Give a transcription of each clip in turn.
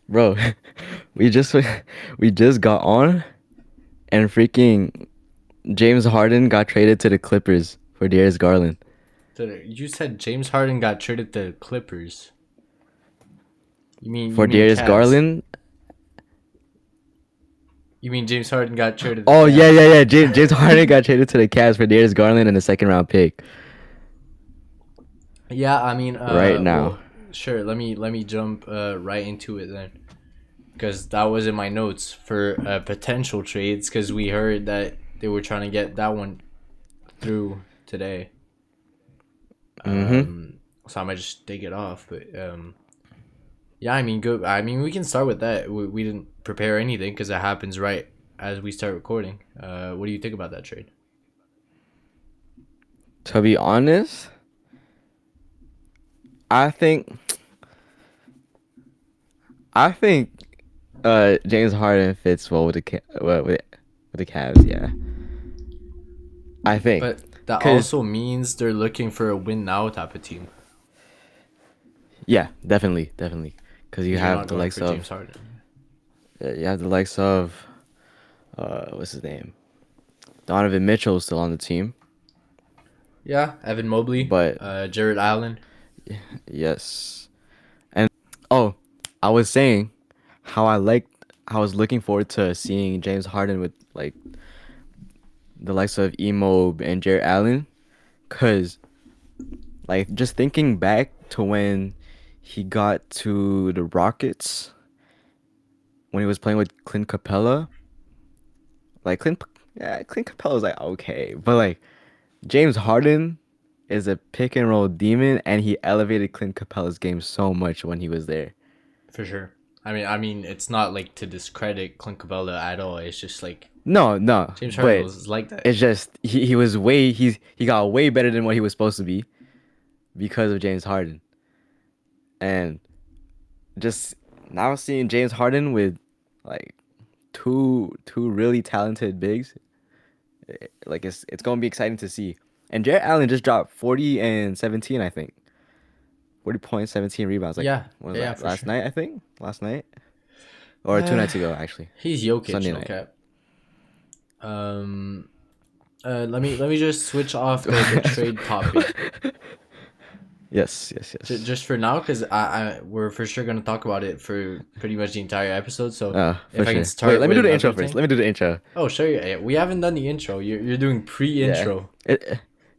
Bro, we just we just got on and freaking James Harden got traded to the Clippers for Darius Garland. You said James Harden got traded to Clippers. You For mean Darius Cavs? Garland? You mean James Harden got traded to Oh yeah, Cavs? yeah, yeah. James Harden got traded to the Cavs for Darius Garland and a second round pick Yeah, right now. well, sure. Let me jump right into it then, because that was in my notes for potential trades. Because we heard that they were trying to get that one through today. Mm-hmm. So I might just take it off. But yeah, I mean, good. I mean, we can start with that. We didn't prepare anything because it happens right as we start recording. What do you think about that trade? To be honest, I think I think James Harden fits well with with the Cavs. Yeah, I think But that because also means they're looking for a win now type of team yeah, definitely, definitely because because you're not going for James Harden. you have the likes of what's his name, Donovan Mitchell still on the team, Yeah, Evan Mobley, but Jared Allen. yes, and oh, I was saying how I was looking forward to seeing James Harden with like the likes of Emo and Jared Allen, cause like just thinking back to when he got to the Rockets when he was playing with Clint Capella, like Clint Capella was like okay, but like James Harden is a pick and roll demon, and he elevated Clint Capella's game so much when he was there. For sure. I mean, it's not like to discredit Clint Capella at all. It's just like No, no, James Harden but was like that. it's just he got way better than what he was supposed to be because of James Harden, and just now seeing James Harden with like two really talented bigs, like it's gonna be exciting to see. And Jarrett Allen just dropped 40 and 17, I think. 40 points, 17 rebounds. Like Yeah, what was yeah, yeah, that? for Last sure. night, I think. Last night or two Uh, nights ago, actually. he's Jokic, Sunday no night. cap. Um, let me just switch off the trade topic Yes, yes, yes. just for now because we're for sure gonna talk about it for pretty much the entire episode. So For if I can sure. Wait, start let me do with the intro another first. thing. Let me do the intro. Oh, sure. Yeah, we haven't done the intro. You're doing Yeah. pre-intro.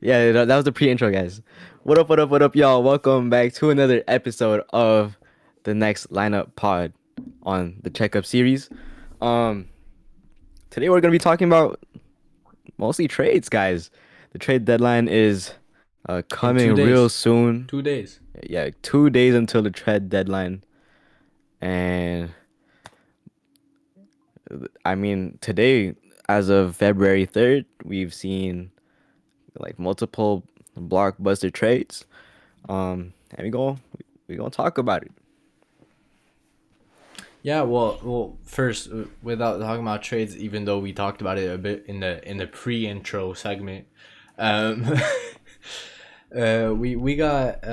Yeah, that was the pre-intro, guys. What up, what up, what up, y'all? Welcome back to another episode of the Next Lineup Pod on the Checkup series. Um, Today we're gonna be talking about mostly trades, guys. The trade deadline is In coming two real days. soon. 2 days. Yeah, 2 days until the trade deadline, and I mean today, as of February 3rd, we've seen like multiple blockbuster trades. And we gonna talk about it. Yeah, well, first, without talking about trades, even though we talked about it a bit in the pre-intro segment, um, we got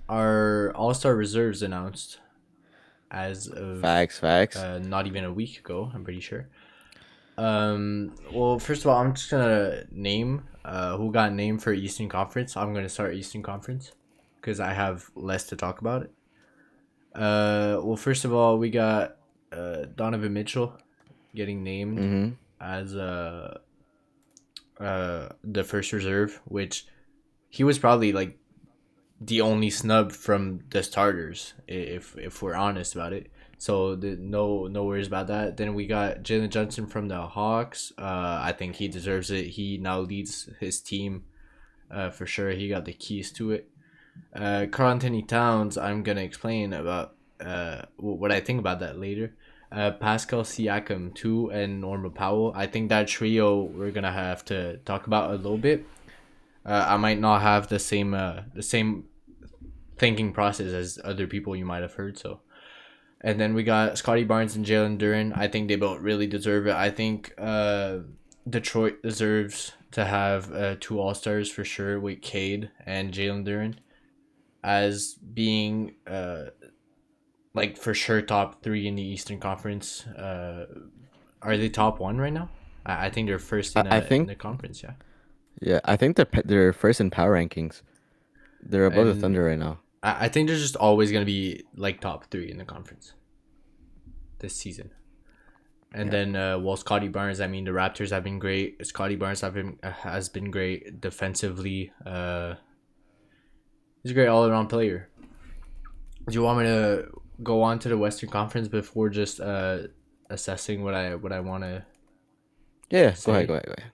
our All-Star reserves announced as of Facts, facts. not even a week ago. I'm pretty sure. Well, first of all, I'm just gonna name who got named for Eastern Conference. I'm gonna start Eastern Conference because I have less to talk about it. Well, first of all, we got Donovan Mitchell getting named Mm-hmm. as the first reserve, which he was probably like the only snub from the starters, if we're honest about it. So no worries about that. Then we got Jalen Johnson from the Hawks. I think he deserves it. He now leads his team for sure. He got the keys to it. Carl Anthony Towns, I'm gonna explain about what I think about that later. Pascal Siakam too, and Norman Powell. I think that trio we're gonna have to talk about a little bit. I might not have the same thinking process as other people you might have heard. So, and then we got Scotty Barnes and Jalen Duren. I think they both really deserve it. I think Detroit deserves to have two All Stars for sure with Cade and Jalen Duren as being like for sure top three in the Eastern Conference. Are they top one right now? I think they're first I in think the conference, yeah. yeah, I think they're first in power rankings. They're above the And Thunder right now. I think they're just always gonna be like top three in the conference this season. And Yeah. then well, Scotty Barnes. I mean, the Raptors have been great. Scotty Barnes has been great defensively. He's a great all around player. Do you want me to go on to the Western Conference before just assessing what I want to Yeah, go ahead, go say? ahead, go ahead.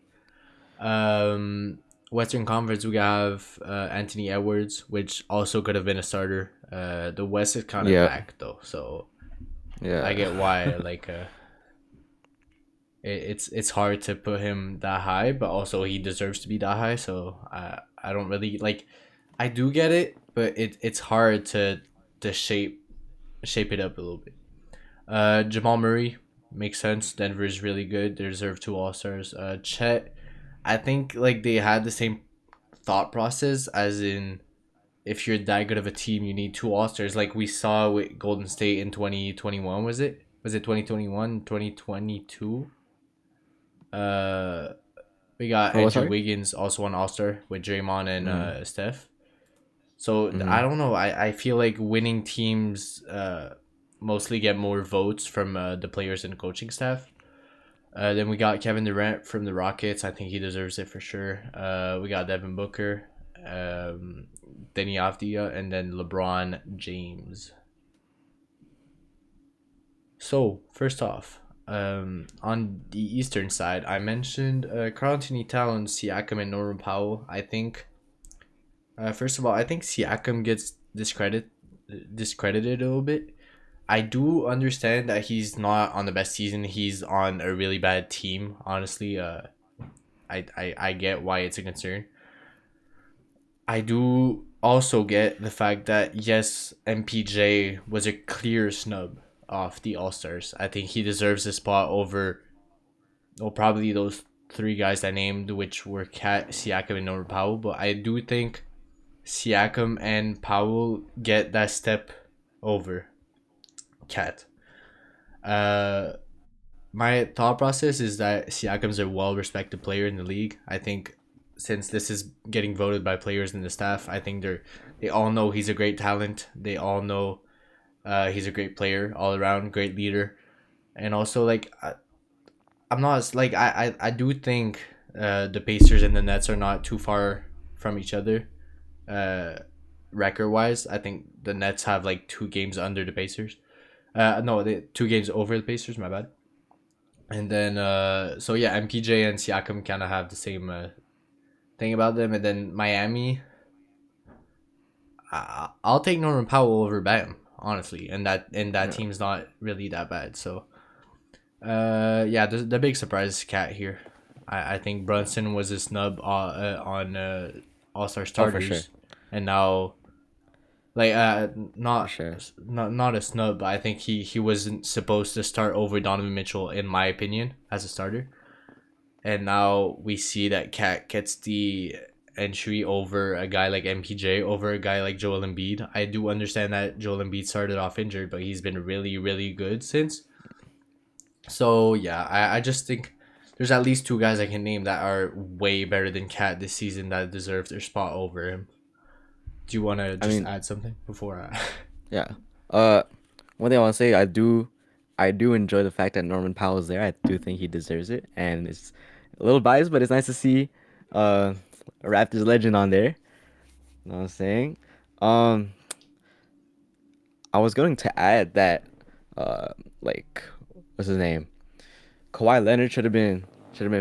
Um, Western Conference, we have Anthony Edwards, which also could have been a starter. The West is kind of Yeah. back though, so I Yeah. get why. It's hard to put him that high, but also he deserves to be that high. So I don't really like. I do get it, but it's hard to shape it up a little bit. Jamal Murray makes sense. Denver is really good. They deserve two All Stars. Chet, I think like they had the same thought process as in if you're that good of a team, you need two All Stars. Like we saw with Golden State in 2021, was it? Was it 2021, 2022? Uh, we got For what, Andrew sorry? Wiggins, also an All Star with Draymond and Mm-hmm. Steph. So Mm-hmm. I don't know. I feel like winning teams mostly get more votes from the players and coaching staff. Then we got Kevin Durant from the Rockets. I think he deserves it for sure. We got Devin Booker, Denny Avdia, and then LeBron James. So first off, on the Eastern side, I mentioned Carl Anthony Towns, Siakam, and Norman Powell. I think first of all, I think Siakam gets discredited a little bit. I do understand that he's not on the best season. He's on a really bad team. Honestly, I get why it's a concern. I do also get the fact that yes, MPJ was a clear snub off the All Stars. I think he deserves a spot over, well, probably those three guys I named, which were Cat, Siakam, and Norman Powell. But I do think Siakam and Powell get that step over Cat. Uh, my thought process is that Siakam's a well respected player in the league. I think since this is getting voted by players and the staff, I think they all know he's a great talent. They all know he's a great player all around, great leader, and also I'm not like I do think the Pacers and the Nets are not too far from each other. Uh, Record wise, I think the Nets have like 2 games under the Pacers. No, 2 games over the Pacers. My bad. And then so yeah, MPJ and Siakam kind of have the same thing about them. And then Miami, I'll take Norman Powell over Bam, honestly. And that Yeah. team's not really that bad. So yeah, the big surprise is Cat here. I think Brunson was a snub on All Star Oh, for sure. starters, and now like For sure. not a snub, but I think he wasn't supposed to start over Donovan Mitchell in my opinion as a starter. And now we see that Cat gets the entry over a guy like MPJ, over a guy like Joel Embiid. I do understand that Joel Embiid started off injured, but he's been really, really good since. So yeah, I just think there's at least 2 guys I can name that are way better than Cat this season that deserve their spot over him. Do you want to I just mean, add something before I? yeah. Uh, one thing I want to say, I do enjoy the fact that Norman Powell's there. I do think he deserves it, and it's a little biased, but it's nice to see uh, a Raptors legend on there. You know what I'm saying? Um, I was going to add that, uh, like, what's his name? Kawhi Leonard should have been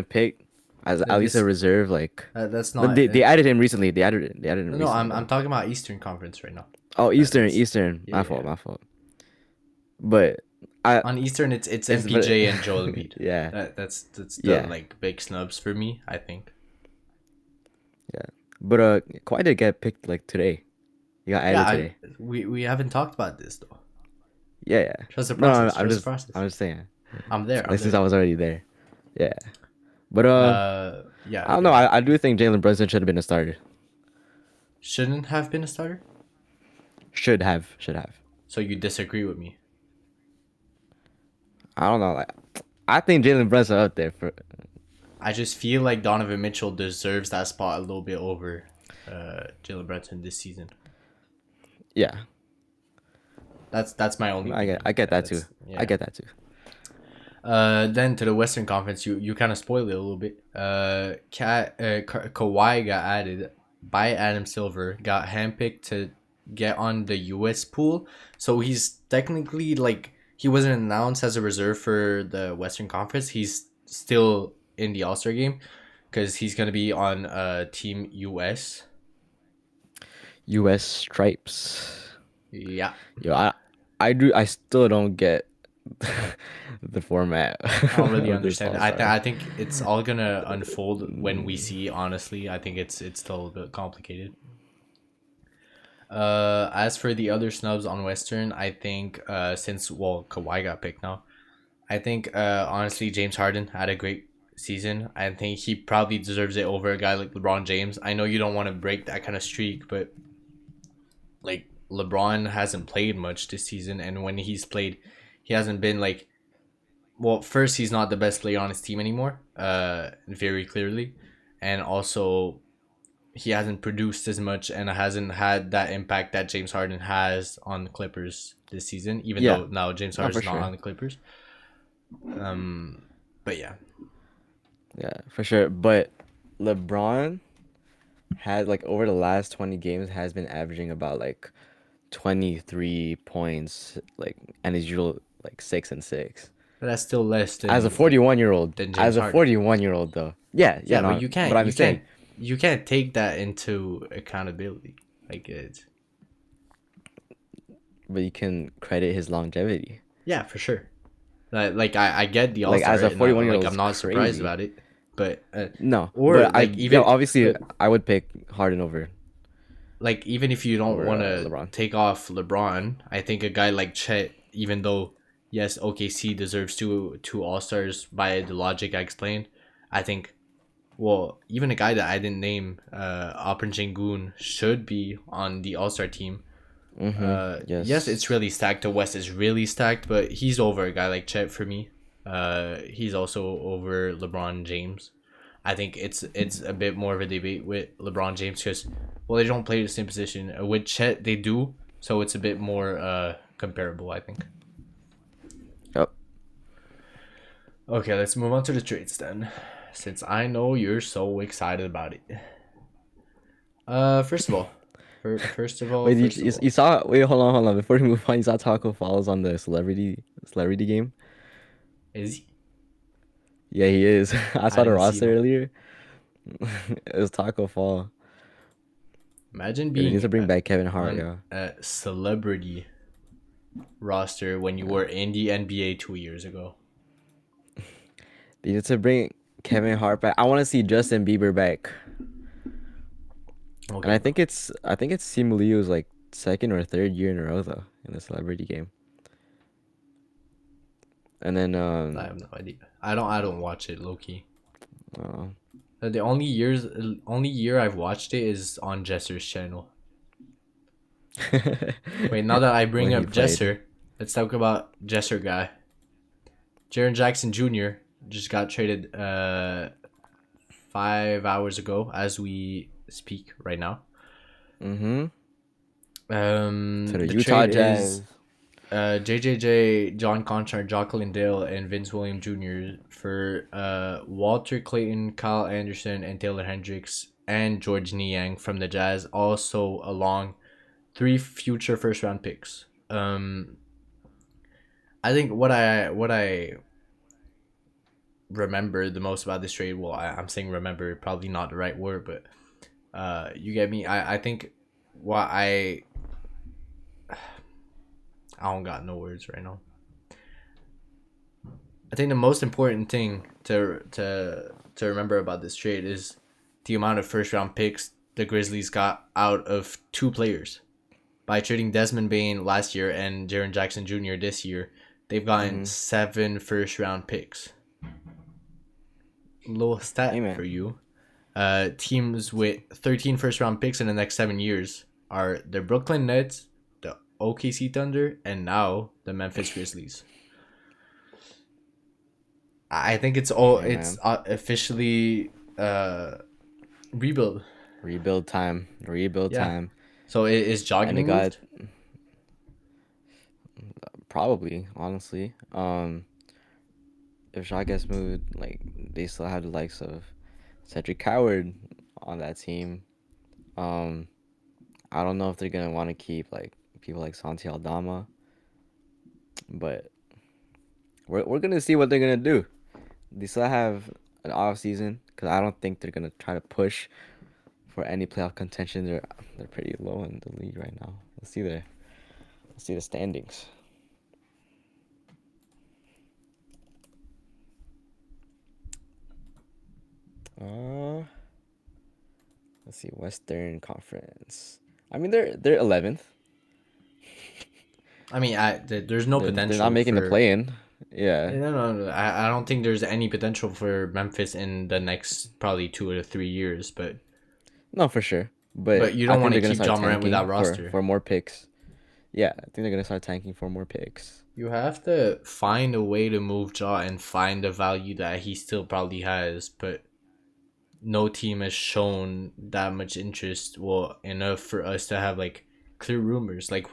picked as at least a This reserve. Like, that's but not. they added him recently. They added him No, recently I'm though. talking about Eastern Conference right now. Oh, Eastern, That's Eastern. yeah, My yeah, fault, yeah. my fault. But I, On Eastern, it's it's but MPJ and Joel Embiid. yeah, That's the yeah, like big snubs for me. I think. yeah. But Kawhi did get picked like today. He got Yeah, added I today. we haven't talked about this though. Yeah, yeah. Trust the No, process. Trust the process. I'm just saying. I'm there. I'm Like since there. I was already there. Yeah. But Yeah, I don't know. yeah. I do think Jalen Brunson should have been a starter. Shouldn't have been a starter. Should have. So you disagree with me? I don't know. Like, I think Jalen Brunson up there for. I just feel like Donovan Mitchell deserves that spot a little bit over Jalen Brunson this season. Yeah, That's my only I opinion. get that too. That's I yeah. get that too. Then to the Western Conference, you kind of spoiled it a little bit. Kawhi got added by Adam Silver, got handpicked to get on the U.S. pool, so he's technically like he wasn't announced as a reserve for the Western Conference. He's still in the All Star game because he's gonna be on Team US. U.S. stripes. Yeah, Yo, I still don't get the format I don't really of this understand All it. Star. I think it's all gonna unfold when we see. Honestly, I think it's still a bit complicated. As for the other snubs on Western, I think since Kawhi got picked now, I think honestly James Harden had a great season. I think he probably deserves it over a guy like LeBron James. I know you don't want to break that kind of streak, but like LeBron hasn't played much this season, and when he's played, he hasn't been like first he's not the best player on his team anymore, very clearly, and also he hasn't produced as much and hasn't had that impact that James Harden has on the Clippers this season, even Yeah, though now James not for Harden's not sure. on the Clippers. Um, but yeah, Yeah, for sure. But LeBron has like over the last 20 games has been averaging about like 23 points, like, and his usual like 6 and 6. but that's still less As a 41-year-old, than as James a Harden. 41-year-old though. Yeah, yeah, Yeah, but no, but I'm saying, you can't take that into accountability. Like it's but you can credit his longevity. yeah, for sure. I get the All Like Star, as a and 41-year-old I'm is not surprised crazy. about it. But No, or but like yeah, even obviously but I would pick Harden over like even if you don't want to LeBron. take off LeBron, I think a guy like Chet, even though yes, OKC deserves two All Stars by the logic I explained, I think even a guy that I didn't name, Opin Sengun, should be on the All Star team. Yes, it's Yes. really stacked. The West is really stacked, but he's over a guy like Chet for me. He's also over LeBron James. I think it's a bit more of a debate with LeBron James because they don't play the same position. With Chet they do, so it's a bit more comparable. I think. Yep. Okay, let's move on to the trades then, since I know you're so excited about it. First of all, Wait, first of you all, saw? Wait, hold on. Before we move on, you saw Taco Falls on the celebrity game? is he? Yeah, he is. I I saw the didn't see roster him. earlier. It was Taco Fall. Imagine Yeah, they need being to bring back Kevin Hart. on Yeah, a celebrity roster when you were in the NBA 2 years ago. they need to bring Kevin Hart back. I want to see Justin Bieber back, and Okay, bro. I think it's Simu Liu's like second or third year in a row though in the celebrity game. And then I have no idea. I don't watch it low key. uh, The only year I've watched it is on Jesser's channel. Wait, now that I bring when he up played. Jesser, let's talk about Jesser guy. Jaren Jackson Jr. just got traded 5 hours ago as we speak right now. Mm-hmm. To the The Utah trade is Jazz. JJJ, John Conchar, Jocelyn Dale, and Vince William Jr. for Walter Clayton, Kyle Anderson, and Taylor Hendricks, and George Niang from the Jazz. Also, along three future first round picks. I think what I remember the most about this trade. Well, I'm saying remember, probably not the right word, but you get me. I think what I don't got no words right now. I think the most important thing to remember about this trade is the amount of first round picks the Grizzlies got out of two players. By trading Desmond Bain last year and Jaren Jackson Jr. this year, they've gotten Mm-hmm. 7 first round picks. Little Hey stat for man. you. Teams with 13 first round picks in the next 7 years are the Brooklyn Nets, the OKC Thunder, and now the Memphis Grizzlies. I think it's all Hey it's man, officially rebuild. rebuild time, rebuild Yeah. time, So is Jaw and it getting got moved? probably honestly. If Shaw gets moved, like they still have the likes of Cedric Coward on that team. Um, I don't know if they're gonna want to keep like people like Santi Aldama, but we're gonna see what they're gonna do. They still have an off season because I don't think they're gonna try to push for any playoff contention. They're pretty low in the league right now. Let's see the standings. Uh, let's see Western Conference. I mean they're 11th. I mean, there's no They're not potential making the for. play in. Yeah. No, no, no. I don't think there's any potential for Memphis in the next probably 2 to 3 years. No, for sure. But You I don't think want to they're gonna keep start John Morant with tanking that roster. for more picks. Yeah, I think they're gonna start tanking for more picks. You have to find a way to move Jaw and find the value that he still probably has, but no team has shown that much interest, well, enough for us to have like clear rumors. Like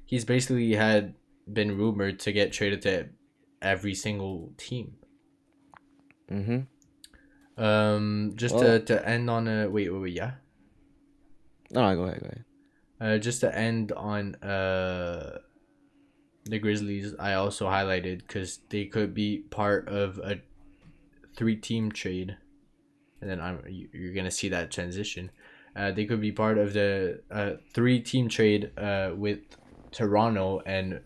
he's basically had been rumored to get traded to every single team. Mm-hmm. Just Well, to end on a wait, yeah. no, no, go ahead, go ahead. Just to end on the Grizzlies, I also highlighted because they could be part of a three-team trade, and then you're gonna see that transition. They could be part of the three-team trade with Toronto and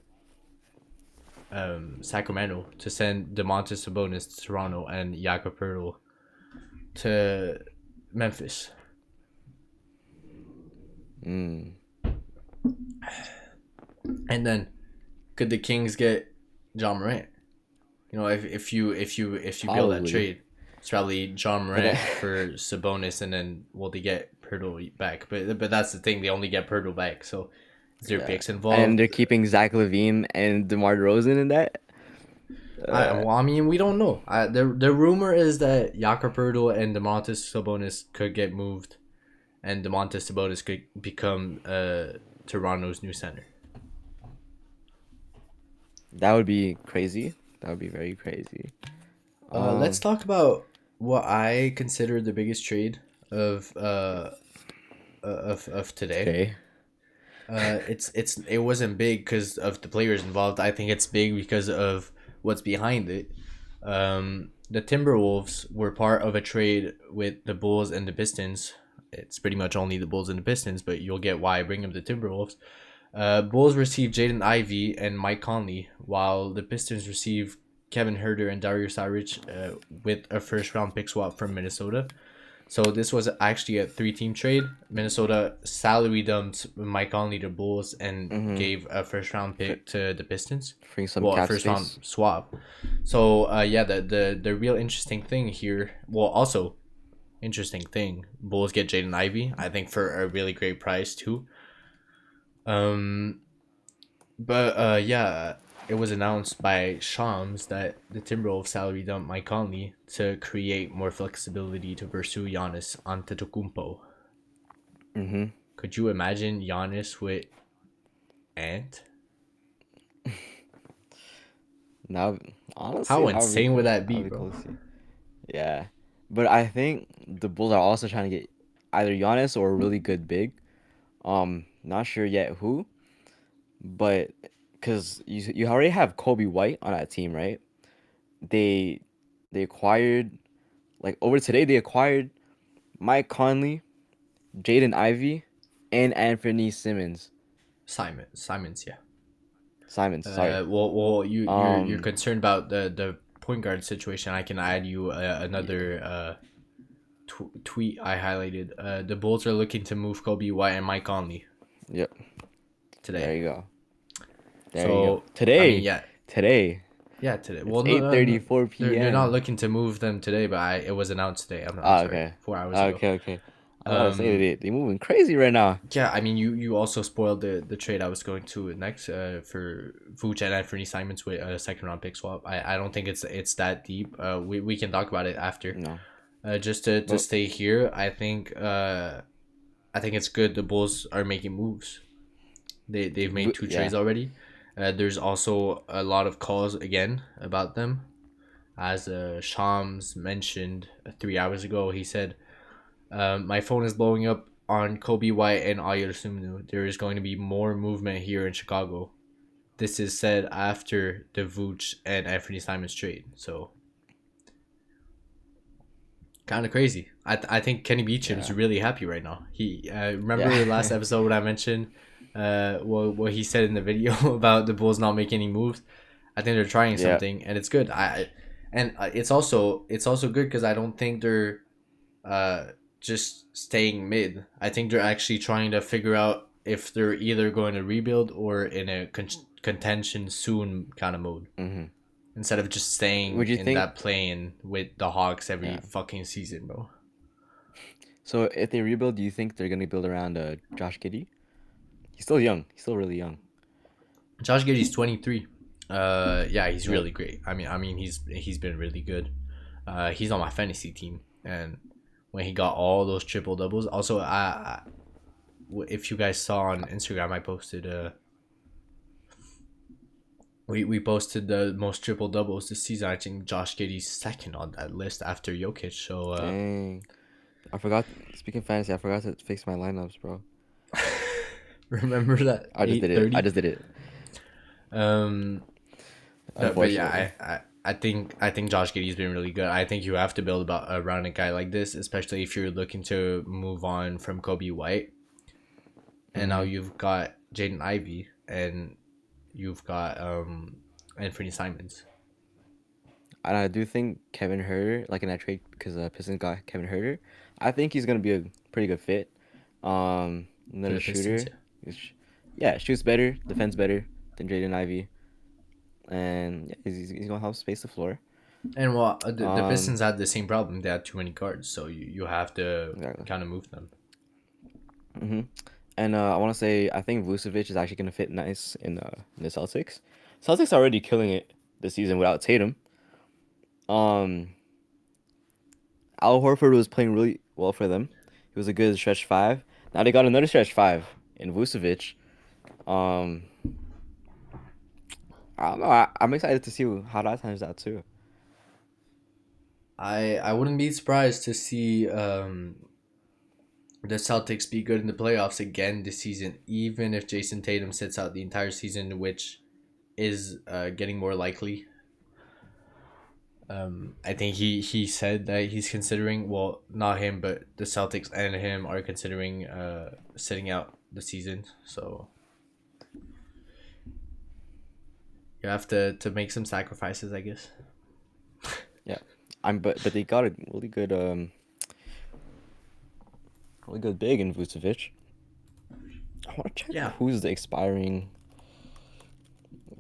Sacramento to send Demontis Sabonis to Toronto and Jakob Poeltl to Memphis. Mm, And then could the Kings get John Morant? You know, if you build that probably. trade, it's probably John But then, Morant for Sabonis, and then they get Pirtle back. But that's the thing, they only get Pirtle back. So is there yeah, picks and involved? they're keeping Zach Levine and DeMar DeRozan in that. Uh, I mean, we don't know. The rumor is that Jakob Pirtle and Demontis Sabonis could get moved, and Demontis Sabonis could become Toronto's new center. that would be crazy. That would be very crazy. Let's Um, talk about what I consider the biggest trade of of today. today. It wasn't big because of the players involved. I think it's big because of what's behind it. The Timberwolves were part of a trade with the Bulls and the Pistons. It's pretty much only the Bulls and the Pistons, but you'll get why I bring up the Timberwolves. Bulls received Jaden Ivey and Mike Conley, while the Pistons received Kevin Herter and Dario Saric with a first round pick swap from Minnesota. So this was actually a three-team trade. Minnesota salary dumped Mike Conley to Bulls and Mm-hmm. gave a first-round For, pick to the Pistons. freeing some Well, a cap first-round space. swap. So yeah, the real interesting thing here. Well, also interesting thing. Bulls get Jaden Ivey. I think for a really great price too. Um, but yeah, it was announced by Shams that the Timberwolves salary dumped Mike Conley to create more flexibility to pursue Giannis Antetokounmpo. Mm-hmm. Could you imagine Giannis with Ant? Now, honestly, How that would be insane would cool. that That be, would be bro? cool to see. Yeah, but I think the Bulls are also trying to get either Giannis or a really good big. Not sure yet who, but because you already have Kobe White on that team, right? They they acquired like over today they acquired Mike Conley, Jaden Ivey, and Anthony Simmons. Simons, yeah. Simons, sorry. You're Um, concerned about the point guard situation. I can add you another tweet I highlighted. The Bulls are looking to move Kobe White and Mike Conley yep. There today. you go. There you go. So I mean, Today, yeah, today. yeah, today. It's Well, no, no, no. 8:34 They're not p.m. looking to move them today, but it was announced today. I'm Ah, sorry, okay. 4 hours ago. Okay, okay. I was about to say Um, they moving crazy right now. yeah, I mean, you also spoiled the trade I was going to next for Vooch and Anthony Simons with a second round pick swap. I don't think it's that deep. We can talk about it after. No, Just to but stay here, I think it's good the Bulls are making moves. They've made two Yeah, trades already. There's also a lot of calls again about them. As Shams mentioned 3 hours ago, he said, "My phone is blowing up on Kobe White and Ayer Sumnu. There is going to be more movement here in Chicago." This is said after the Vooch and Anthony Simons trade. So kind of crazy. I think Kenny Beecham's yeah, really happy right now. He remember last yeah, episode when I mentioned what he said in the video about the Bulls not making any moves. I think they're trying yeah. something, and it's good. It's also good because I don't think they're uh just staying mid. I think they're actually trying to figure out if they're either going to rebuild or in a contention soon kind of mode Hmm. instead of just staying Would you in think? that plane with the Hawks every Yeah. fucking season, bro. So if they rebuild, do you think they're gonna build around Josh Giddey? He's still young. He's still really young. Josh Giddey's 23. Yeah, he's Yep. really great. I mean, he's been really good. He's on my fantasy team, and when he got all those triple doubles, also if you guys saw on Instagram, I posted we posted the most triple doubles this season. I think Josh Giddey's second on that list after Jokic. So Dang. I forgot. Speaking of fantasy, I forgot to fix my lineups, bro. remember that I just did it. I 8:30. just did it. Um, but yeah, Unfortunately. I think Josh Giddey's been really good. I think you have to build about around a guy like this, especially if you're looking to move on from Kobe White, and now Hmm. you've got Jaden Ivey and you've got Anthony Simons. And I do think Kevin Herter, like in that trade, because Pistons got Kevin Herter, I think he's gonna be a pretty good fit. For Another the Pistons, shooter. yeah. Yeah, shoots better, defends better than Jaden Ivey, and yeah, he's gonna help space the floor. And well, the Um, Pistons had the same problem. They had too many guards, so you have to exactly. kind of move them. Hmm. And I want to say I think Vucevic is actually gonna fit nice in the Celtics. Celtics are already killing it this season without Tatum. Um, Al Horford was playing really well for them. He was a good stretch five. Now they got another stretch five in Vucevic. Um, I don't know. I'm excited to see how that turns out too. I wouldn't be surprised to see the Celtics be good in the playoffs again this season, even if Jason Tatum sits out the entire season, which is getting more likely. I think he said that he's considering, well, not him, but the Celtics and him are considering sitting out the season. So you have to make some sacrifices, I guess. Yeah, but they got a really good big in Vucevic. I want to check Yeah. who's the expiring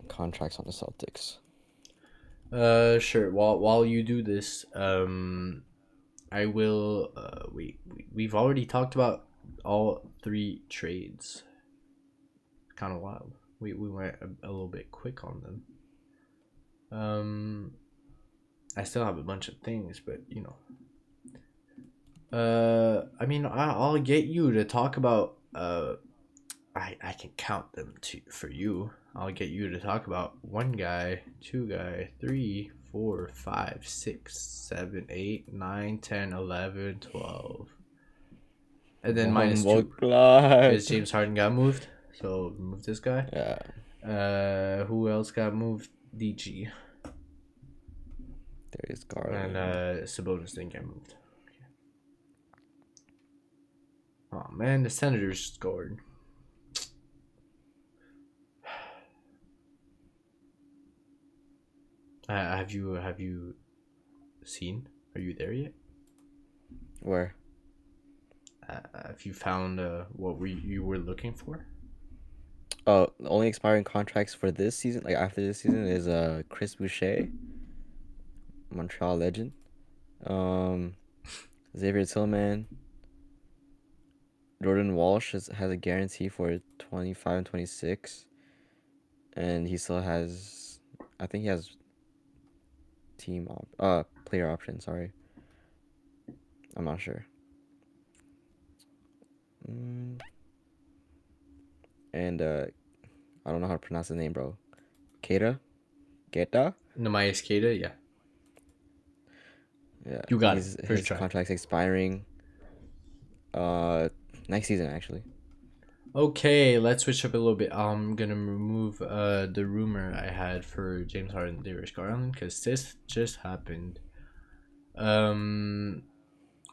contracts on the Celtics. Sure. While you do this, I will. We've already talked about all three trades. Kind of wild. We went a little bit quick on them. Um, I still have a bunch of things, but you know. I mean, I'll get you to talk about. I can count them for you. I'll get you to talk about one guy, two guy, three, four, five, six, seven, 8, 9, 10, 11, 12, and then minus Bumble two Clyde. because James Harden got moved. So move this guy. Yeah, Who else got moved? DG Darius and Garland. Sabonis didn't get moved. Oh man, the Senators scored. Have you seen? Are you there yet? Where? Have you found what you were looking for? Oh, the only expiring contracts for this season, like after this season, is Chris Boucher, Montreal legend. Um, Xavier Tillman, Jordan Walsh has a guarantee for 25 and 26, and he still has, I think he has player option. Sorry, I'm not sure. Mm, and I don't know how to pronounce the name, bro. Keita, Keita. Namaya Skata, yeah. Yeah, You got it. he's First his try. contract's expiring uh next season actually. Okay, let's switch up a little bit. I'm gonna remove the rumor I had for James Harden, Darius Garland, because this just happened. Um.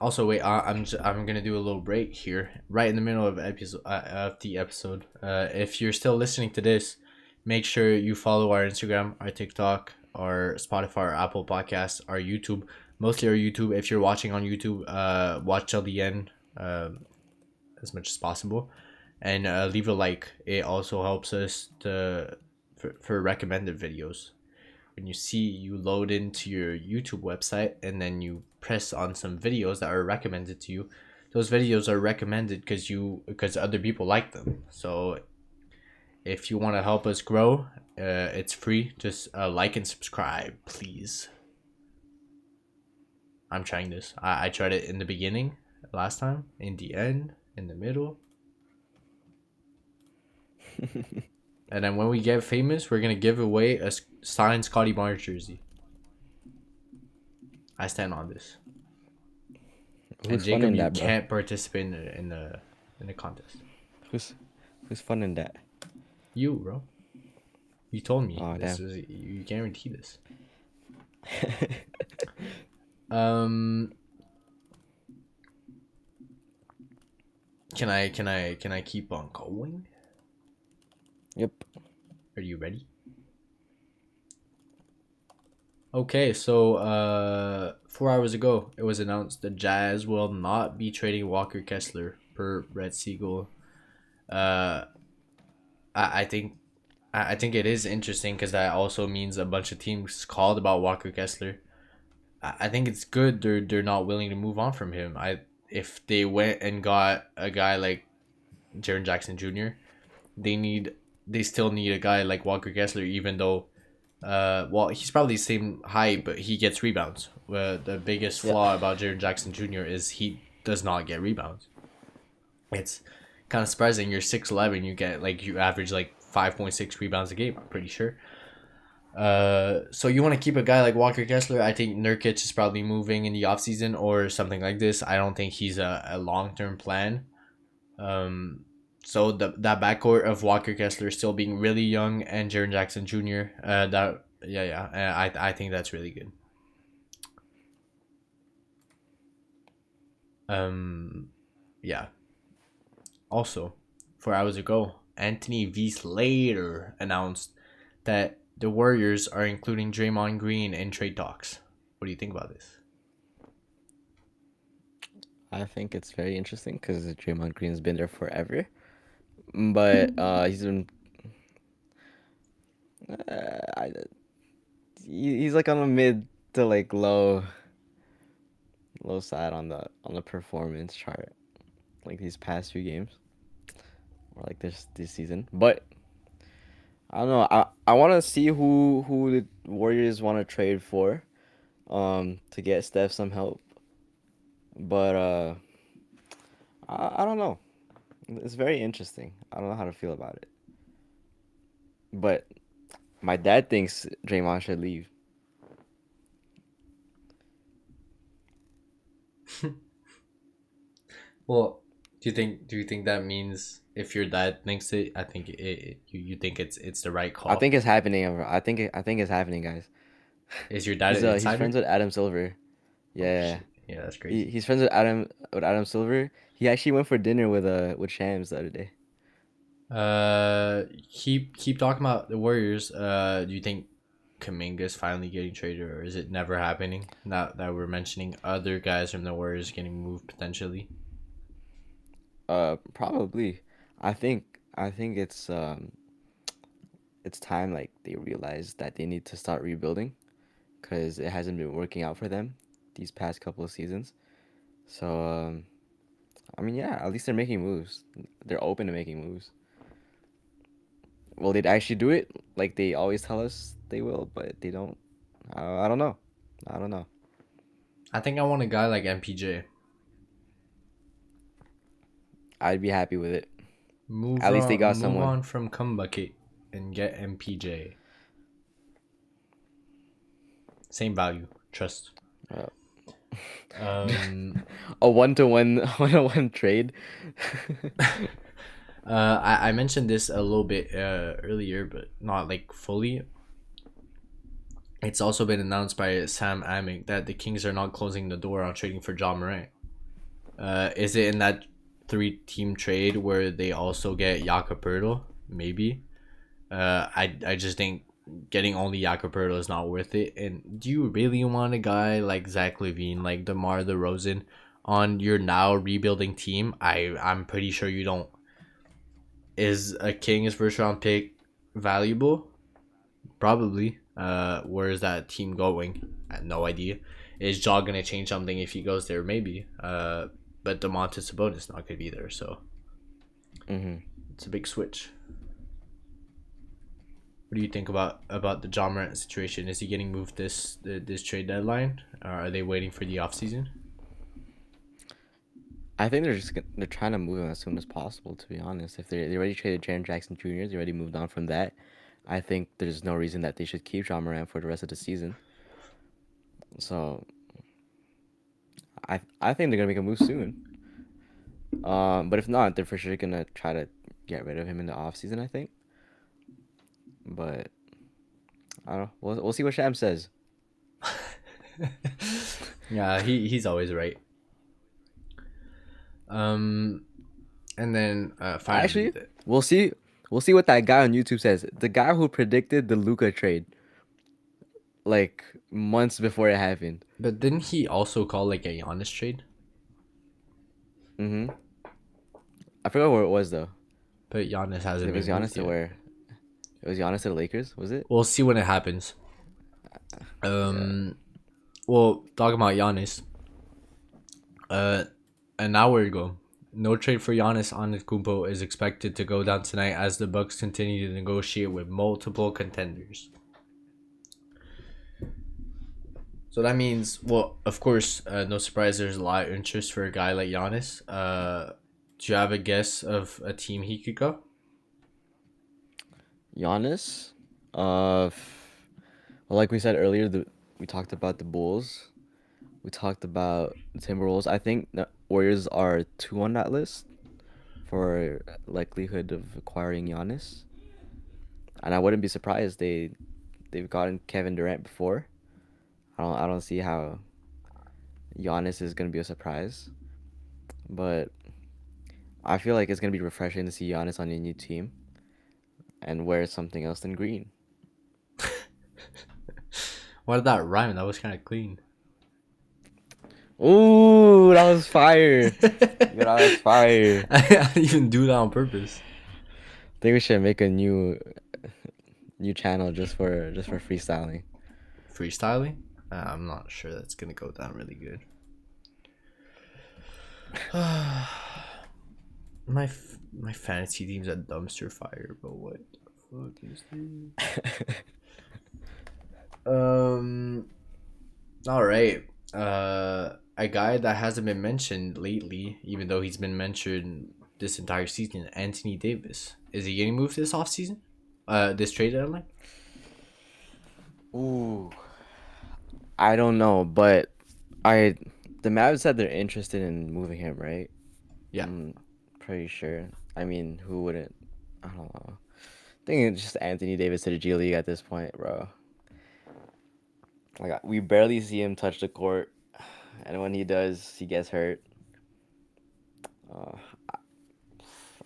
Also, wait. I'm gonna do a little break here, right in the middle of the episode. If you're still listening to this, make sure you follow our Instagram, our TikTok, our Spotify, our Apple Podcasts, our YouTube. Mostly our YouTube. If you're watching on YouTube, watch till the end. As much as possible, and leave a like. It also helps us for recommended videos. When you load into your YouTube website and then you press on some videos that are recommended to you, those videos are recommended because other people like them. So if you want to help us grow, it's free. Just like and subscribe, please. I'm trying this. I tried it in the beginning last time, in the end, in the middle. And then when we get famous, we're gonna give away a signed Scotty Barnes jersey. I stand on this. And Who's Jacob, funding you that, bro? can't participate in the contest. Who's who's funding that? You, bro. You told me Oh this damn. is you guarantee this. Um, can I keep on going? Yep. Are you ready? Okay, so 4 hours ago, it was announced the Jazz will not be trading Walker Kessler per Red Siegel. Uh, I think I think it is interesting because that also means a bunch of teams called about Walker Kessler. I think it's good they're not willing to move on from him. If they went and got a guy like Jaren Jackson Jr., they need they still need a guy like Walker Kessler, even though well he's probably the same height, but he gets rebounds. The biggest Yeah. flaw about Jaren Jackson Jr. is he does not get rebounds. It's kind of surprising. You're 6'11", you average like 5.6 rebounds a game. I'm pretty sure. So you want to keep a guy like Walker Kessler. I think Nurkic is probably moving in the offseason or something like this. I don't think he's a long term plan. Um, so that backcourt of Walker Kessler still being really young and Jaren Jackson Jr. That yeah. I think that's really good. Um, yeah. Also, 4 hours ago, Anthony V. Slater announced that the Warriors are including Draymond Green in trade talks. What do you think about this? I think it's very interesting because Draymond Green's been there forever, but I, he's like on a mid to like low side on the performance chart, like these past few games or like this season. But I don't know. I want to see who the Warriors want to trade for, to get Steph some help. But I don't know. It's very interesting. I don't know how to feel about it. But my dad thinks Draymond should leave. Well, do you think that means if your dad thinks it, I think you think it's the right I call? think it's happening. I think it's happening, guys. Is your dad an He's friends insider? with Adam Silver. Oh Yeah, shit, yeah, that's crazy. he's friends with Adam Silver. He actually went for dinner with Shams the other day. Keep talking about the Warriors. Do you think Kaminga's finally getting traded, or is it never happening? Now that we're mentioning other guys from the Warriors getting moved potentially. Probably. I think it's time like they realize that they need to start rebuilding because it hasn't been working out for them these past couple of seasons. So I mean, yeah, at least they're making moves. They're open to making moves. Will they actually do it like they always tell us they will, but they don't? I don't know. I don't know. I think I want a guy like MPJ. I'd be happy with it. Move At least they on, got move someone. on from Kumbucket and get MPJ. Same value, trust. Uh, Um, a one-to-one, one-to-one trade. I mentioned this a little bit earlier, but not like fully. It's also been announced by Sam Amick that the Kings are not closing the door on trading for John Morant. Is it in that three-team trade where they also get Jakob Poeltl? Maybe. I just think getting only Jakob Poeltl is not worth it. And do you really want a guy like Zach LaVine, like DeMar DeRozan, on your now rebuilding team? I'm pretty sure you don't. Is a Kings first round pick valuable? Probably. Where is that team going? I have no idea. Is Jaw gonna change something if he goes there? Maybe. But Domantas Sabonis not gonna be there, so Hmm. it's a big switch. What do you think about the John Morant situation? Is he getting moved this trade deadline? Or are they waiting for the offseason? I think they're trying to move him as soon as possible. To be honest, if they already traded Jaren Jackson Jr., they already moved on from that. I think there's no reason that they should keep John Moran for the rest of the season. So I think they're gonna make a move soon. But if not, they're for sure gonna try to get rid of him in the off season. I think. But I don't know. We'll see what Sham says. Yeah, he's always right. Um, and then finally, Actually, we'll see. We'll see what that guy on YouTube says. The guy who predicted the Luca trade like months before it happened. but didn't he also call like a Giannis trade? Mm-hmm. I forgot where it was though. But Giannis hasn't It was been Giannis moved to yet. where? It was Giannis to the Lakers. Was it? We'll see when it happens. Yeah. Um, well, talking about Giannis, uh, an hour ago, no trade for Giannis Antetokounmpo is expected to go down tonight as the Bucks continue to negotiate with multiple contenders. So that means, well, of course, no surprise. There's a lot of interest for a guy like Giannis. Do you have a guess of a team he could go? Giannis. Well, like we said earlier, we talked about the Bulls. We talked about the Timberwolves. I think the Warriors are two on that list for likelihood of acquiring Giannis, and I wouldn't be surprised they've gotten Kevin Durant before. I don't see how Giannis is gonna be a surprise, but I feel like it's gonna be refreshing to see Giannis on a new team and wear something else than green. What did that rhyme? That was kind of clean. Ooh, that was fire! Yo, that was fire! I didn't even do that on purpose. Think we should make a new channel just for freestyling. Freestyling? I'm not sure that's gonna go down really good. My fantasy team's a dumpster fire, but what the fuck is this? Um. All right. A guy that hasn't been mentioned lately, even though he's been mentioned this entire season, Anthony Davis. Is he getting moved this offseason? This trade deadline? Ooh, I don't know, but I the Mavs said they're interested in moving him, right? Yeah. I'm pretty sure. I mean, who wouldn't? I don't know. I think it's just Anthony Davis to the G League at this point, bro. Like we barely see him touch the court, and when he does, he gets hurt. Uh,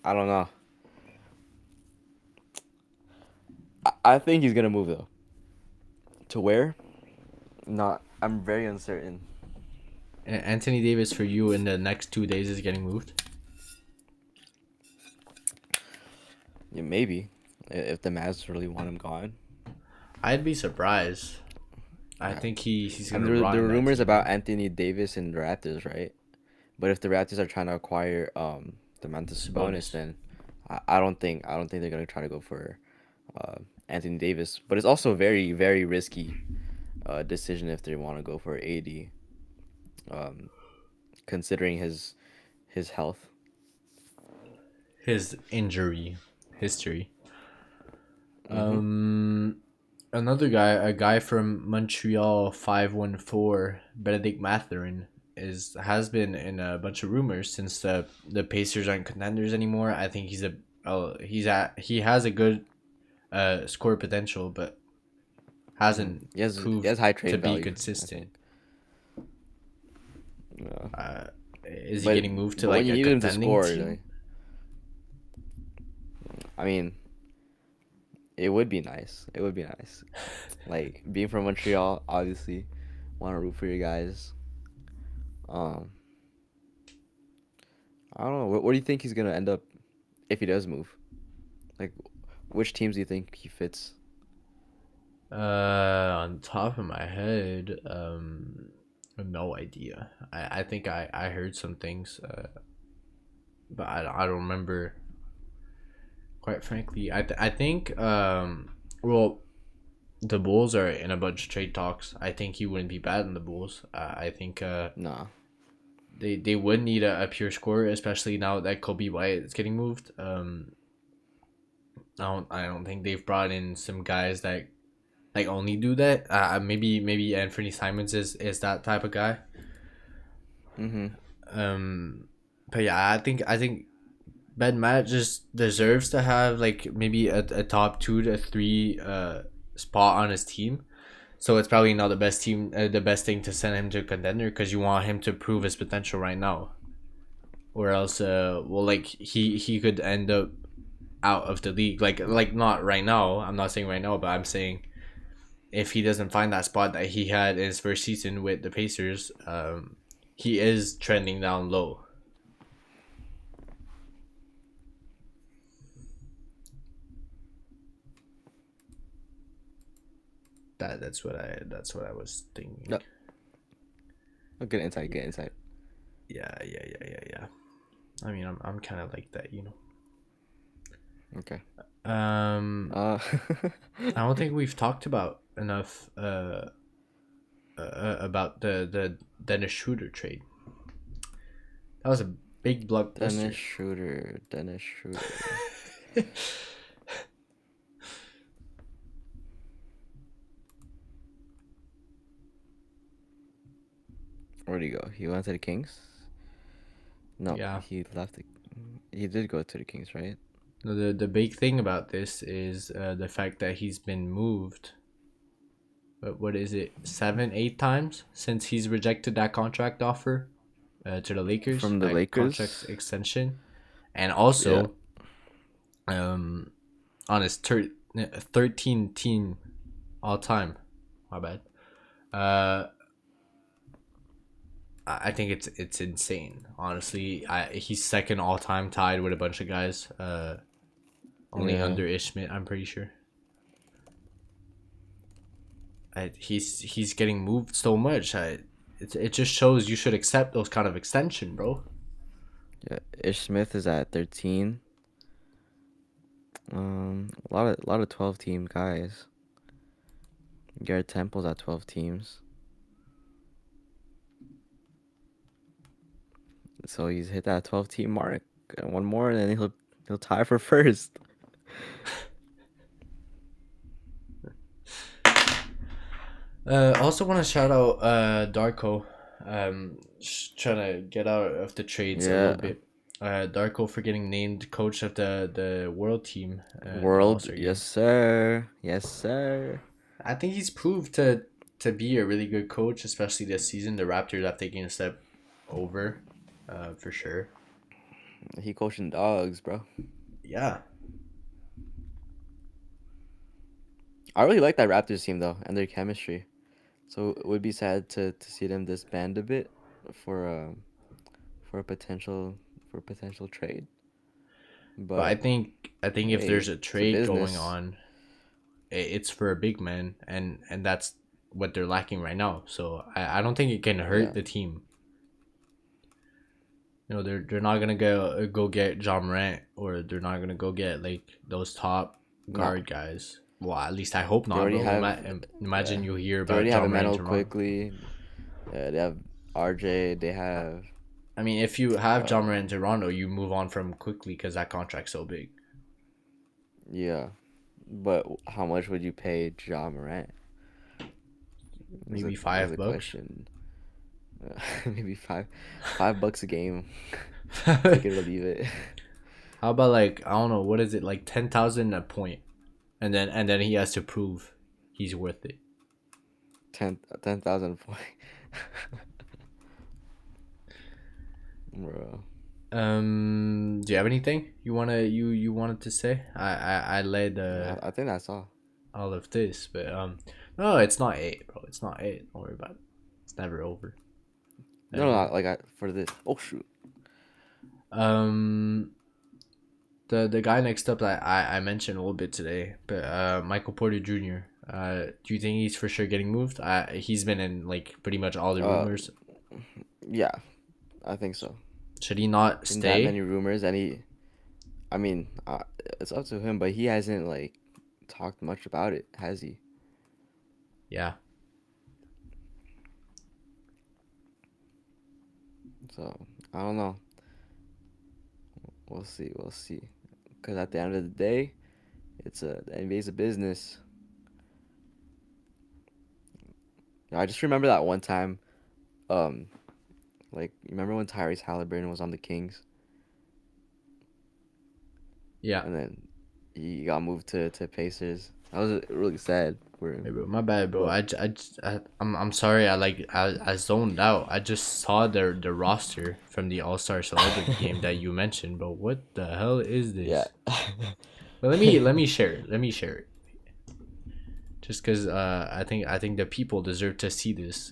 I don't know. I think he's gonna move though. To where? Not. I'm very uncertain. Anthony Davis for you in the next 2 days is getting moved. Yeah, maybe if the Mavs really want him gone. I'd be surprised. I Yeah. think he's And gonna there rot were in that rumors team, about man. Anthony Davis and the Raptors, right? But if the Raptors are trying to acquire Domantas Sabonis, Sabonis. then I don't think they're gonna try to go for uh, Anthony Davis. But it's also a very very risky decision if they want to go for AD, um, considering his health. His injury history. Mm-hmm. Um, Another guy, a guy from Montreal, 514, Benedict Mathurin, has been in a bunch of rumors since the Pacers aren't contenders anymore. I think he has a good score potential, but Mm. hasn't He has proved high to trade be value, I think. consistent. Yeah. Uh, is he But getting moved to but when like you a need him to contending score, team? like, I mean, it would be nice. It would be nice. Like being from Montreal, obviously, want to root for you guys. Um, I don't know. What do you think he's gonna end up if he does move? Like, which teams do you think he fits? On top of my head, no idea. I think I heard some things, but I don't remember. Quite frankly, I think well, the Bulls are in a bunch of trade talks. I think he wouldn't be bad in the Bulls. I think Nah. they would need a pure scorer, especially now that Kobe White is getting moved. I don't think they've brought in some guys that like only do that. Maybe Anthony Simons is that type of guy. Mm-hmm. Um, but yeah, I think Ben Matt just deserves to have like maybe a top 2 to 3 spot on his team. So it's probably not the best thing to send him to a contender because you want him to prove his potential right now, or else like he could end up out of the league. Like not right now. I'm not saying right now, but I'm saying if he doesn't find that spot that he had in his first season with the Pacers, he is trending down low. That's what I was thinking. No, oh, good insight. Good insight. Yeah. I mean, I'm kind of like that. Okay. Um, Uh, I don't think we've talked about enough about the Dennis Schroeder trade. That was a big Dennis blockbuster. Schroeder. Dennis Schroeder. Where'd he go? He went to the Kings. No, Yeah. he left. He did go to the Kings, right? The big thing about this is the fact that he's been moved. But what is it? 7, 8 times since he's rejected that contract offer to the Lakers, From the that contract Lakers. extension, and Yeah. also um on his 13 team all time. My bad. Uh, I think it's insane. Honestly, he's second all time, tied with a bunch of guys. Only Yeah. under Ishmit, I'm pretty sure. He's getting moved so much. It just shows you should accept those kind of extension, bro. Yeah. Ish Smith is at 13. A lot of 12 team guys. Garrett Temple's at 12 teams. So he's hit that 12 team mark. One more, and then he'll tie for first. Also want to shout out Darko. Trying to get out of the trades a little Yeah. bit. Darko for getting named coach of the world team in the All World, Star yes game. sir. Yes sir. I think he's proved to be a really good coach, especially this season. The Raptors have taken a step over, for sure. He coaching dogs, bro. Yeah, I really like that Raptors team though, and their chemistry. So it would be sad to see them disband a bit for for a potential for a potential trade. but I But think I think if hey, there's a it's a trade going business. on, it's for a big man, and that's what they're lacking right now. So I don't think it can hurt Yeah. the team. You know, they're not gonna go get John Morant, or they're not gonna go get like those top Nah, guard guys. Well, at least I hope they not, already bro. have. Imagine you hear They about already have John Morant in Emmanuel Toronto. quickly. They have RJ. They have. I mean, if you have John Uh, Morant in Toronto, you move on from quickly because that contract's so big. yeah, but how much would you pay Ja Morant? Maybe Is a $5. question. Maybe $5 a game. How Take it or leave it. about like I don't know what is it like 10,000 a point, and then he has to prove he's worth it. 10,000 point. Bro. Do you have anything you wanted to say? I led I think that's all. all of this, but no, it's not eight, bro. It's not eight. Don't worry about it. It's never over, No, ever. no, like for this. Oh shoot. Um, the guy next up that I mentioned a little bit today, but Michael Porter Jr. Do you think he's for sure getting moved? He's been in like pretty much all the Uh, rumors. yeah, I think so. Should he not In that many stay? rumors, and I mean, it's up to him, but he hasn't like talked much about it, has he? Yeah, So I don't know. We'll see. We'll see. Because at the end of the day, the NBA's a business. I just remember that one time. Um, like remember when Tyrese Halliburton was on the Kings, yeah. and then he got moved to Pacers. That was really sad for Hey, him. bro, my bad, bro. But I'm sorry. I zoned out. I just saw the roster from the All Star Celebrity game that you mentioned, bro. What the hell is yeah. this? But let me share it. Let me share it. Just cause I think the people deserve to see this.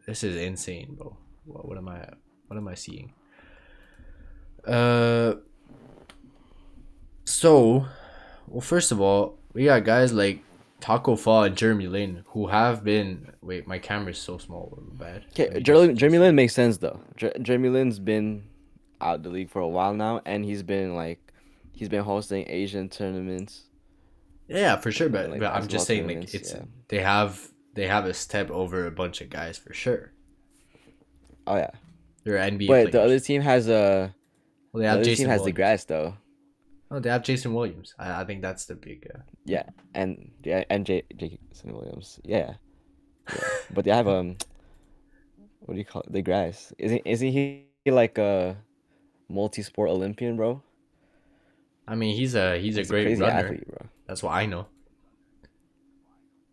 This is insane, bro. What am I seeing? Uh, so well, first of all, we got guys like Taco Fall and Jeremy Lin who have been. Wait, my camera's so small. Bad. Okay, Let me just Jeremy fix it. Lin makes sense though. Jeremy Lin's been out the league for a while now, and he's been hosting Asian tournaments Yeah, for sure. and like But I'm just basketball saying, like tournaments. it's Yeah. they have a step over a bunch of guys for sure. Oh yeah. They're NBA But players. Well, they the have other team Jason has the Williams. grass though. Oh, they have Jason Williams. I think that's the big. Yeah, and Jason Williams. Yeah, yeah. But they have what do you call it? The grass? Isn't he like a multi-sport Olympian, bro? I mean, he's a He's a great crazy runner. athlete, bro. That's what I know.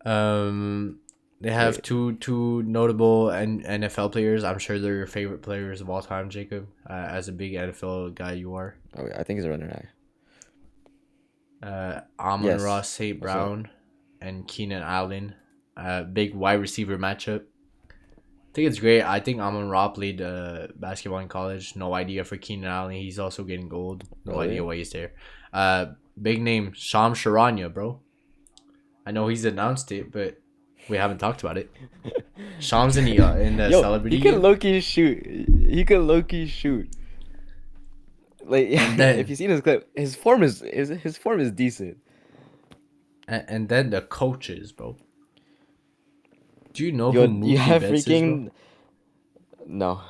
Um, they have Wait, two notable NFL players. I'm sure they're your favorite players of all time, Jacob. As a big NFL guy, you are. oh wait, I think he's a runner now. Amon Yes. Ross St. What's up? Brown and Keenan Allen. Big wide receiver matchup. I think it's great. I think Amon Ra played basketball in college. No idea for Keenan Allen. He's also getting gold. No idea Really? why he's there. Big name Sham Sharanya, bro. I know he's announced it, but we haven't talked about it. Sham's in the Yo, he celebrity can game, low key shoot. He can low key shoot. Like and if then you seen his clip, his form is decent. and then the coaches, bro. Do you know who Yo, you Mookie have Betts is, bro? freaking no.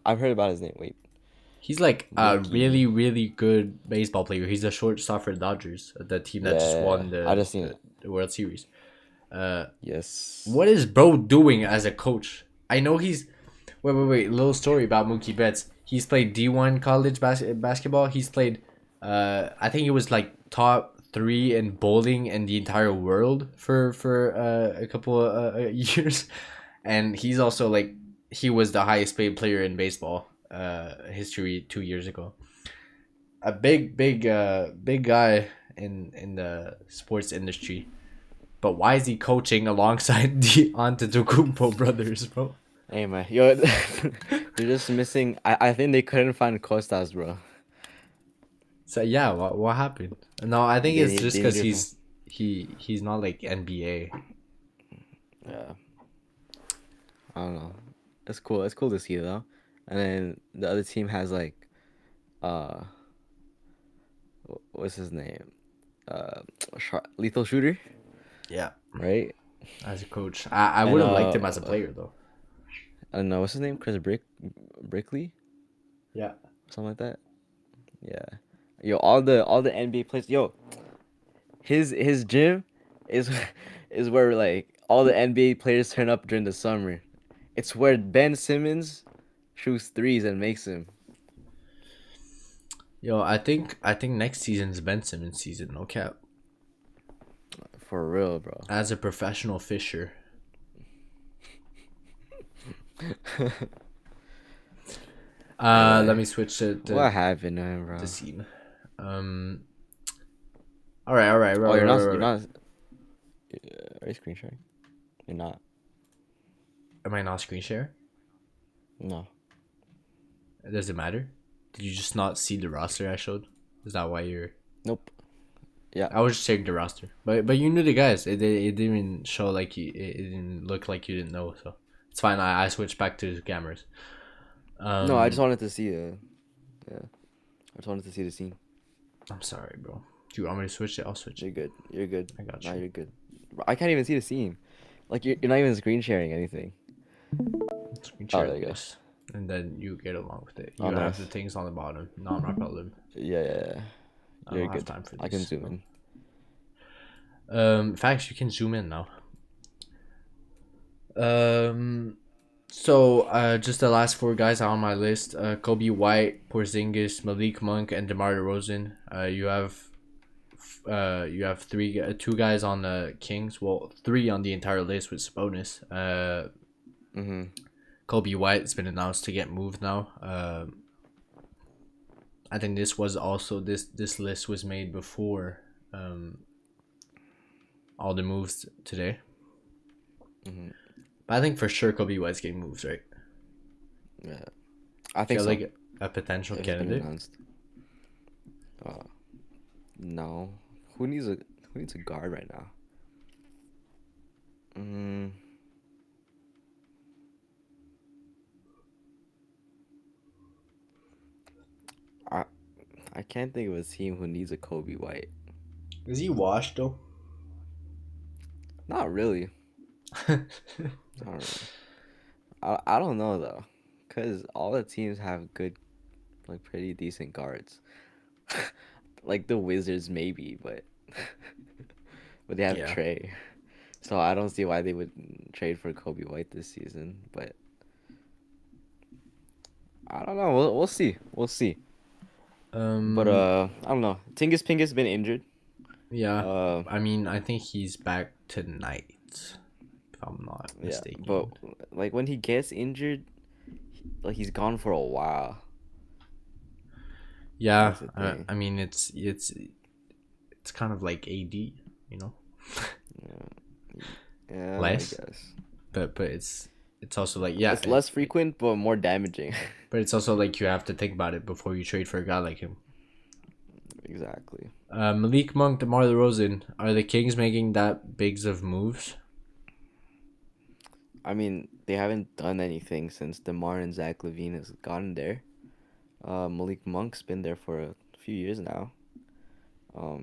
I've heard about his name. Wait, He's like a Mookie. really good baseball player. He's a shortstop for the Dodgers, the team that just Yeah, won I just seen it. the World Series. Uh, Yes. what is bro doing as a coach? I know he's wait. Little story about Mookie Betts. He's played D1 college basketball. He's played. I think he was like top three in bowling in the entire world for a couple of years, and he's also like he was the highest paid player in baseball history 2 years ago. A big guy in the sports industry. But why is he coaching alongside the Antetokounmpo brothers, bro? Hey man, yo, they're just missing. I think they couldn't find Costas, bro. So yeah, what happened? No, I think it's just They because needed him. he's not like NBA. Yeah, I don't know. It's cool. It's cool to see though. and then the other team has like uh what's his name? Uh, Lethal Shooter, Yeah, right? as a coach, I And would have liked him as a player though. I don't know what's his name, Brickley, Yeah. something like that. Yeah, yo, all the NBA players, yo, his gym is is where like all the NBA players turn up during the summer. It's where Ben Simmons shoots threes and makes them. Yo, I think next season's Ben Simmons season. No cap. For real, bro. As a professional fisher. And Let me switch to what happened to him, the bro? scene. All right, all right, Oh, right, right, right, you're right. not. Are you screen sharing? You're not. Am I not screen share? No. Does it matter? Did you just not see the roster I showed? Is that why you're? Nope. Yeah. I was just checking the roster, but you knew the guys. It didn't even show like you. It didn't look like you didn't know. So it's fine. I switched back to the cameras. No, I just Um, wanted to see. Yeah. I just wanted to see the scene. I'm sorry, bro. Do you want me to switch it? I'll switch You're it. good. You're good. I got Nah, you. you're good. I can't even see the scene. Like you're not even screen sharing anything. Screen Oh, share there you go. this, and then you get along with it. Oh, You have the nice. things on the bottom. Not my problem. Yeah, yeah, yeah. I You're don't have good. time for I can this. zoom in. Facts. You can zoom in now. Um, just the last four guys on my list: Kobe White, Porzingis, Malik Monk, and DeMar DeRozan. You have two guys on the Kings. Well, three on the entire list with Sabonis. Mhm. Kobe White has been announced to get moved now. I think this was also this list was made before um all the moves today. Mhm. But I think for sure Kobe White's getting moves, right? Yeah. I Do think you have so. like a potential If it's been candidate? announced. Uh, no. Who needs a Who needs a guard right now? Mm, I I can't think of a team who needs a Kobe White. Is he washed though? Not really. Not really. I don't know though, cause all the teams have good, like pretty decent guards. Like the Wizards maybe, but but they have Yeah. Trey, so I don't see why they would trade for Kobe White this season. But I don't know. We'll see. We'll see. But Um. I don't know. Tingus Pingus been injured. Yeah. Uh, I mean, I think he's back tonight, if I'm not yeah. But mistaken. like when he gets injured, like he's gone for a while. Yeah. That's the thing. I mean, it's kind of like AD, you know, Yeah. Yeah, I less, guess. but it's also like yeah, It's less frequent, but more damaging. but it's also like you have to think about it before you trade for a guy like him. Exactly. Malik Monk, DeMar DeRozan, are the Kings making that bigs of moves? I mean, they haven't done anything since DeMar and Zach Levine has gotten there. Malik Monk's been there for a few years now. I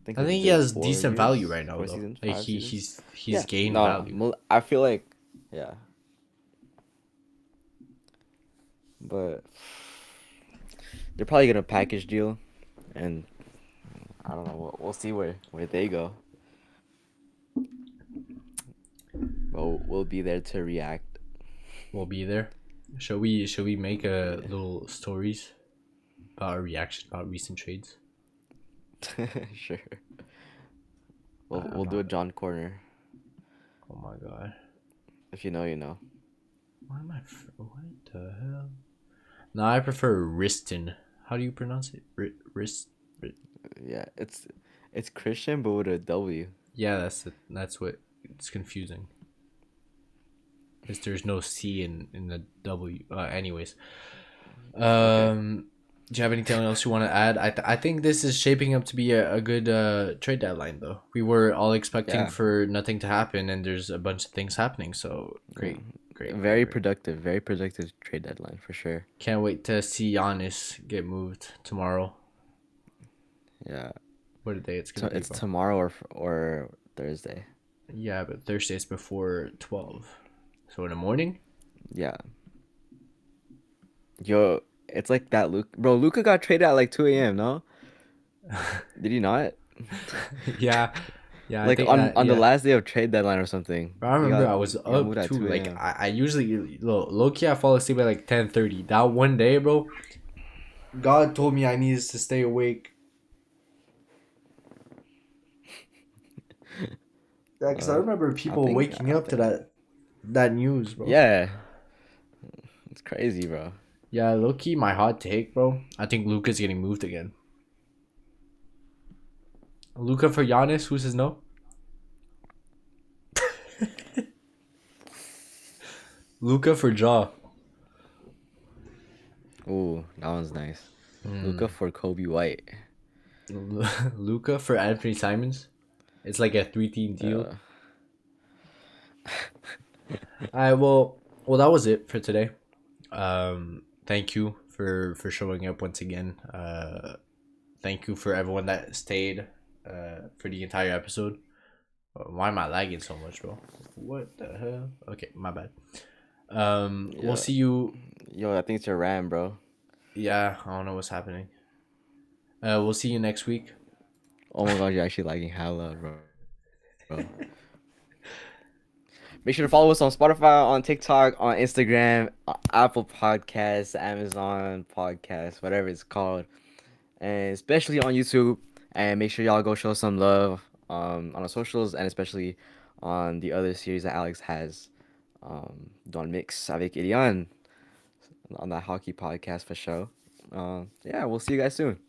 think I a think he good has four decent value years, right now, four though. seasons, Like 5 seasons. he's Yeah, gained no, value. I feel like, yeah, but they're probably gonna package deal, and I don't know. We'll see where they go. But we'll be there to react. We'll be there. Shall we make a Yeah, little stories about our reaction about recent trades? sure. I'm We'll do a not. John Corner. Oh my god. If you know, you know. Why am I? What the hell? No, I prefer Riston. How do you pronounce it? Rist. Yeah, it's Christian, but with a W. Yeah, that's what it's confusing. Because there's no C in the W. Anyways, Okay. do you have anything else you want to add? I think this is shaping up to be a good trade deadline though. We were all expecting Yeah. for nothing to happen, and there's a bunch of things happening. So Yeah. great. great, great, great. Very productive trade deadline for sure. Can't wait to see Giannis get moved tomorrow. Yeah, What a day it's gonna be, it's bro. tomorrow or Thursday. Yeah, but Thursday's before 12. So in the morning? Yeah, yo, it's like that. Luca got traded at like 2 a.m. No, did he not? Yeah. Yeah, I Like think that, on the yeah. last day of trade deadline or something. But I remember I was He got moved up at too. 2 Like a.m. I usually low key I fall asleep at like 10:30. That one day, bro, God told me I needed to stay awake. Yeah, because I Uh, remember people waking I up to think that news, bro. yeah, it's crazy, bro. Yeah, low key, my hot take, bro. I think Luca's getting moved again. Luca for Giannis, who says no? Luca for Jaw. Ooh, that one's nice. Luca Mm. for Kobe White. Luca for Anthony Simons. It's like a three-team deal. Uh, All right, well, that was it for today. Thank you for showing up once again. Thank you for everyone that stayed for the entire episode. Why am I lagging so much, bro? What the hell? Okay, my bad. We'll yeah, see you. yo, I think it's your RAM, bro. Yeah, I don't know what's happening. We'll see you next week. Oh my god, you're actually lagging hella, bro. Make sure to follow us on Spotify, on TikTok, on Instagram, Apple Podcasts, Amazon Podcasts, whatever it's called, and especially on YouTube. And make sure y'all go show some love on our socials, and especially on the other series that Alex has, Don Mix avec Elian on that hockey podcast for show. Yeah, we'll see you guys soon.